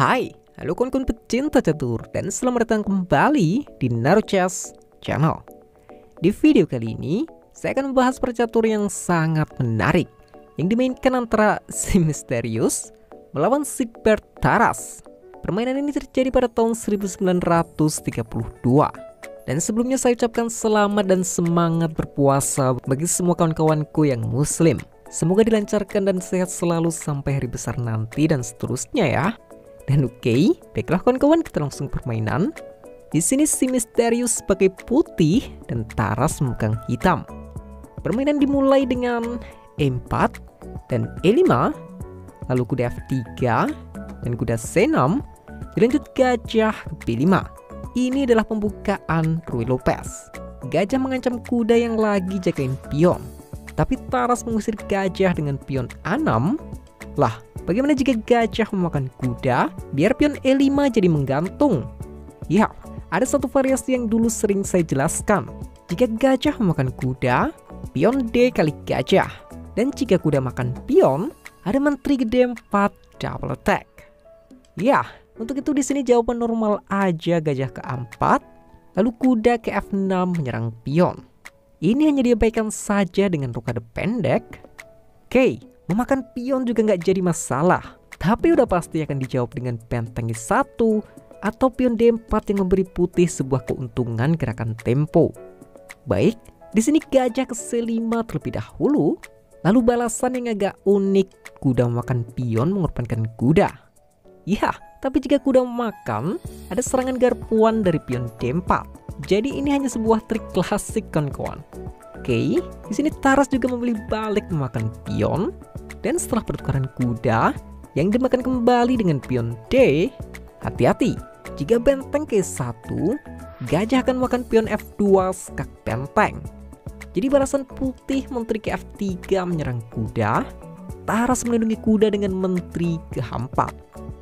Hai, halo kawan-kawan pecinta catur dan selamat datang kembali di Naruchess Channel. Di video kali ini, saya akan membahas percatur yang sangat menarik yang dimainkan antara si Misterius melawan si Taras. Permainan ini terjadi pada tahun 1932. Dan sebelumnya saya ucapkan selamat dan semangat berpuasa bagi semua kawan-kawanku yang muslim. Semoga dilancarkan dan sehat selalu sampai hari besar nanti dan seterusnya ya. Dan oke, baiklah kawan-kawan, kita langsung permainan. Di sini si Misterius pakai putih dan Taras memegang hitam. Permainan dimulai dengan E4 dan E5, lalu kuda F3 dan kuda C6, dilanjut gajah ke B5. Ini adalah pembukaan Ruy Lopez. Gajah mengancam kuda yang lagi jagain pion. Tapi Taras mengusir gajah dengan pion A6. Lah, bagaimana jika gajah memakan kuda biar pion E5 jadi menggantung? Ya, ada satu variasi yang dulu sering saya jelaskan. Jika gajah memakan kuda, pion D kali gajah. Dan jika kuda makan pion, ada menteri ke D4 double attack. Ya, untuk itu di sini jawaban normal aja, gajah ke A4, lalu kuda ke F6 menyerang pion. Ini hanya diabaikan saja dengan rokade pendek. Oke, memakan pion juga nggak jadi masalah, tapi udah pasti akan dijawab dengan benteng E1 atau pion D4 yang memberi putih sebuah keuntungan gerakan tempo. Baik, di sini gajah ke C5 terlebih dahulu, lalu balasan yang agak unik, kuda memakan pion mengorbankan kuda. Ya, tapi jika kuda makan, ada serangan garpuan dari pion D4. Jadi ini hanya sebuah trik klasik kawan-kawan. Oke, di sini Taras juga memilih balik memakan pion. Dan setelah pertukaran kuda yang dimakan kembali dengan pion D, hati-hati, jika benteng ke 1, gajah akan makan pion F2 skak benteng. Jadi balasan putih menteri ke F3 menyerang kuda, Taras melindungi kuda dengan menteri ke H4.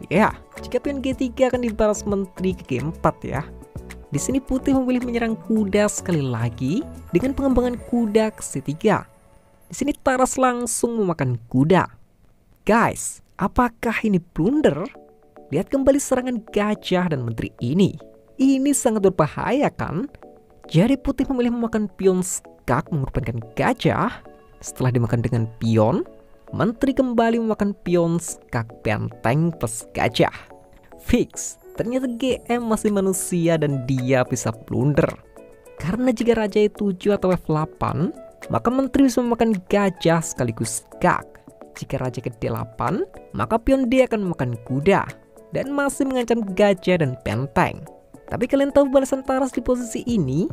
Ya, jika pion G3 akan dibalas menteri ke G4 ya. Di sini putih memilih menyerang kuda sekali lagi dengan pengembangan kuda ke C3. Di sini Taras langsung memakan kuda. Guys, apakah ini blunder? Lihat kembali serangan gajah dan menteri ini. Ini sangat berbahaya kan? Jadi putih memilih memakan pion skak mengorbankan gajah. Setelah dimakan dengan pion, menteri kembali memakan pion skak benteng plus gajah. Fix, ternyata GM masih manusia dan dia bisa blunder. Karena jika raja E7 atau F8, maka menteri bisa memakan gajah sekaligus skak. Jika raja ke D8, maka pion D akan memakan kuda dan masih mengancam gajah dan benteng. Tapi kalian tahu balasan Taras di posisi ini?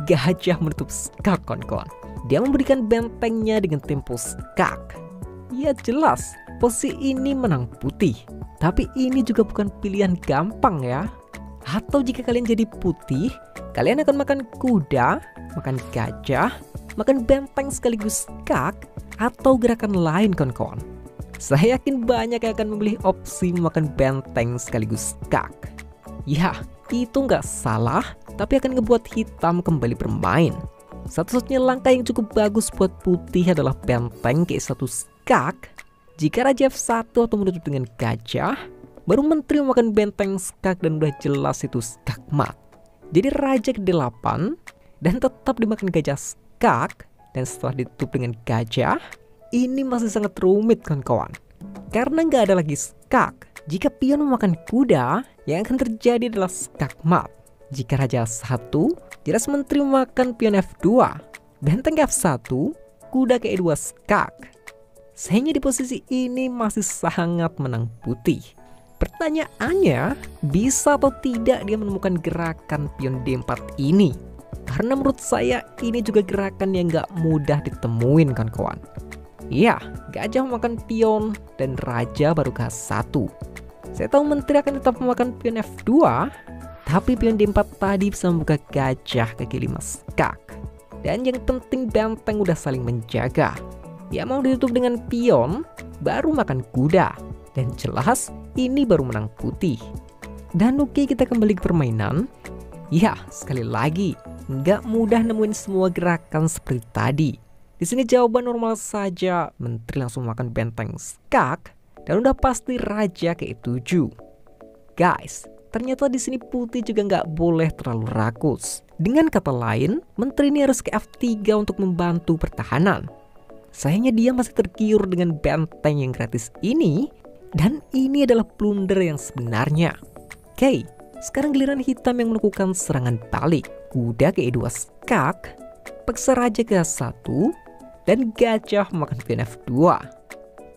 Gajah menutup skak kawan-kawan. Dia memberikan bentengnya dengan tempo skak. Ya jelas, posisi ini menang putih. Tapi ini juga bukan pilihan gampang ya. Atau jika kalian jadi putih, kalian akan makan kuda, makan gajah, makan benteng sekaligus skak, atau gerakan lain kawan-kawan. Saya yakin banyak yang akan memilih opsi makan benteng sekaligus skak. Ya, itu nggak salah, tapi akan ngebuat hitam kembali bermain. Satu-satunya langkah yang cukup bagus buat putih adalah benteng ke E1 skak. Jika raja F1 atau menutup dengan gajah, baru menteri memakan benteng skak dan udah jelas itu skak mat. Jadi raja ke D8 dan tetap dimakan gajah skak, dan setelah ditutup dengan gajah, ini masih sangat rumit kawan-kawan. Karena nggak ada lagi skak, jika pion memakan kuda, yang akan terjadi adalah skak mat. Jika raja F1, jelas menteri memakan pion F2, benteng ke F1, kuda ke E2 skak. Sehingga di posisi ini masih sangat menang putih. Pertanyaannya, bisa atau tidak dia menemukan gerakan pion D4 ini? Karena menurut saya ini juga gerakan yang gak mudah ditemuin kawan-kawan. Iya, gajah memakan pion dan raja baru ke H1. Saya tahu menteri akan tetap memakan pion F2, tapi pion D4 tadi bisa membuka gajah ke G5 skak. Dan yang penting benteng udah saling menjaga. Ya mau ditutup dengan pion, baru makan kuda. Dan jelas ini baru menang putih. Dan oke, kita kembali ke permainan. Ya, sekali lagi, nggak mudah nemuin semua gerakan seperti tadi. Di sini jawaban normal saja, menteri langsung makan benteng skak. Dan udah pasti raja ke-7. Guys, ternyata di sini putih juga nggak boleh terlalu rakus. Dengan kata lain, menteri ini harus ke F3 untuk membantu pertahanan. Sayangnya dia masih tergiur dengan benteng yang gratis ini, dan ini adalah blunder yang sebenarnya. Oke, sekarang giliran hitam yang melakukan serangan balik. Kuda ke E2 skak, paksa raja ke A1, dan gajah makan pion F2.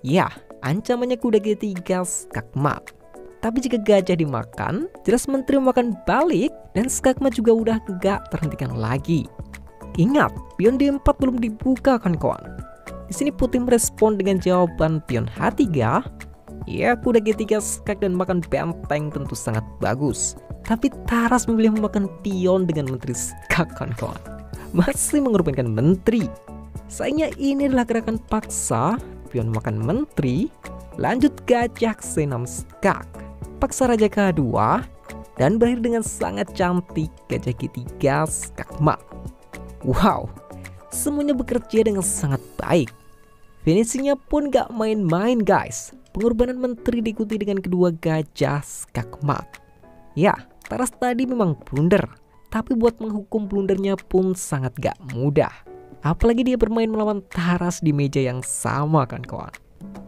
Ya, ancamannya kuda G3 skak mat. Tapi jika gajah dimakan, jelas menteri makan balik dan skakmat juga udah gak terhentikan lagi. Ingat, pion D4 belum dibuka kan kawan. Di sini putih merespon dengan jawaban pion H3. Ya, kuda G3 skak dan makan benteng tentu sangat bagus. Tapi Taras memilih memakan pion dengan menteri skak kan kawan. Masih mengorbankan menteri. Sayangnya ini adalah gerakan paksa. Pion makan menteri. Lanjut gajah C6 skak. Paksa raja K2 dan berakhir dengan sangat cantik gajah G3 skak mat. Wow, semuanya bekerja dengan sangat baik. Finishingnya pun gak main-main guys. Pengorbanan menteri diikuti dengan kedua gajah skak mat. Ya, Taras tadi memang blunder, tapi buat menghukum blundernya pun sangat gak mudah. Apalagi dia bermain melawan Taras di meja yang sama kan kawan.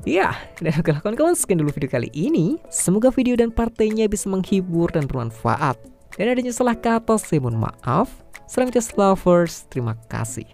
Ya, dan oke kawan-kawan, sekian dulu video kali ini. Semoga video dan partainya bisa menghibur dan bermanfaat. Dan adanya salah kata saya mohon maaf. Salam just lovers, terima kasih.